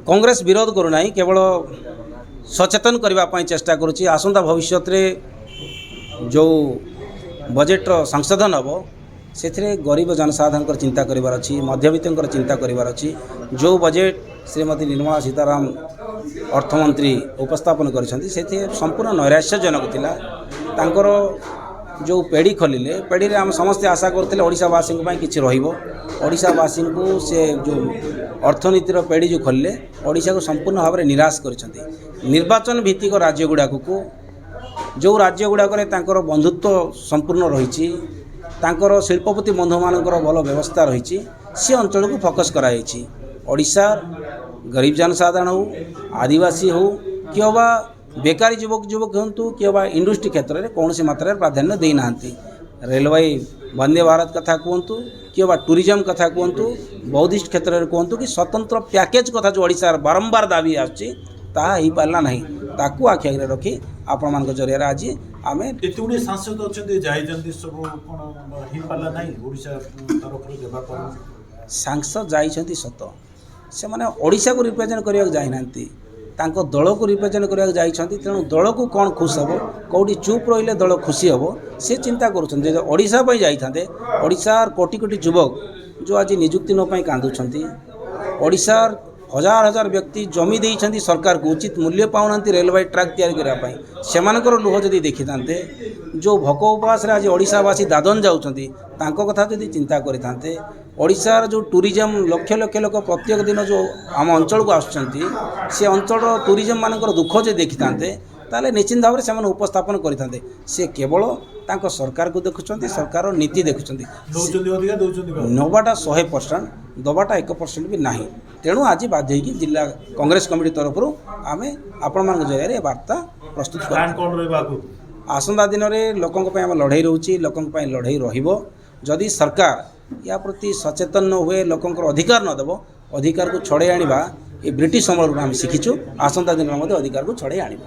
कांग्रेस विरोध करूना केवल सचेतन करने चेष्टा करुच्ची आसंता भविष्य जो बजेट्र संशोधन हम से गरीब जनसाधारण चिंता करार अच्छी मध्यवित्त चिंता करार अच्छी जो बजेट श्रीमती निर्मला सीताराम अर्थमंत्री उपस्थापन कर संपूर्ण नैराश्यजनक थिला तांकर जो पेड़ी खोलिले पेड़ी आम समस्ते आशा करते ओडिशावासी किसी ओडिशावासी को से जो अर्थनीतिर पेड़ी जो खोलिले ओडिशा को संपूर्ण भाव में निराश कर निर्वाचन भित्तिक राज्य गुड़ाक को जो राज्य गुड़ाक बंधुत्व संपूर्ण रही शिल्पपति बंधु मान भल व्यवस्था रही सी अंचल को फोकस कराई ओडिशा गरीब जनसाधारण हो आदिवासी हो कि बेकारी युवक हूँ कि इंडस्ट्री क्षेत्र में कौन मात्रा प्राधान्य देना रेलवे वंदे भारत कथा कहतु कि टूरिज्म कथा कहतु बौद्धिस्ट क्षेत्र में कहतु कि स्वतंत्र पैकेज कथा जो ओडिशा बारंबार दाबी आही पारा ना ताकू आखि आगे रखी आपण मान जरिए आज आम सांसद सांसद जाइछन्ति सत से माने ओडिशा को रिप्रेजेंट करने जाइना दल को रिप्रेजेंट करने जाइछन्ति तेणु दल को कौन खुश हम कौटी चुप रही दल खुशी हम से चिंता करुँचे ओडिशा जाइए ओडिशा कोटी कोटी युवक जो आज निजुक्ति नाई कांदुंट ओडिशा हजार हजार व्यक्ति जमी देइछन्ति सरकार को उचित मूल्य पाऊना रेलवे ट्रैक तैयारी करने से लुह जदि देखी था जो भोक उपवास आज ओडिशावासी दादन जाऊँगी कथा जदि चिंता करते ओडिशार जो टूरिज्म लक्ष लक्ष लोक प्रत्येक दिन जो आम अंचल को आसुच्चंती से अंचल टूरिज्म मानकर दुख जो देखी था ताले निश्चित भाव में उपस्थापन करते से केवल तांको सरकार को देखुं सरकार नीति देखुं नवाटा 100% दबाटा 1% भी नहीं तेणु आज बाध्य जिला कांग्रेस कमिटी तरफ आम आपण मान जरिए वार्ता प्रस्तुत कर आसंता दिन में लोकों लड़ाई रोचे लोकों लड़ाई रही सरकार या प्रति सचेतन न हुए लोकों अधिकार न देव अधिकार को छड़े आनिबा ये ब्रिटिश अमल आम शिखीचु आसंता दिन में अधिकार को छड़े आनिबा।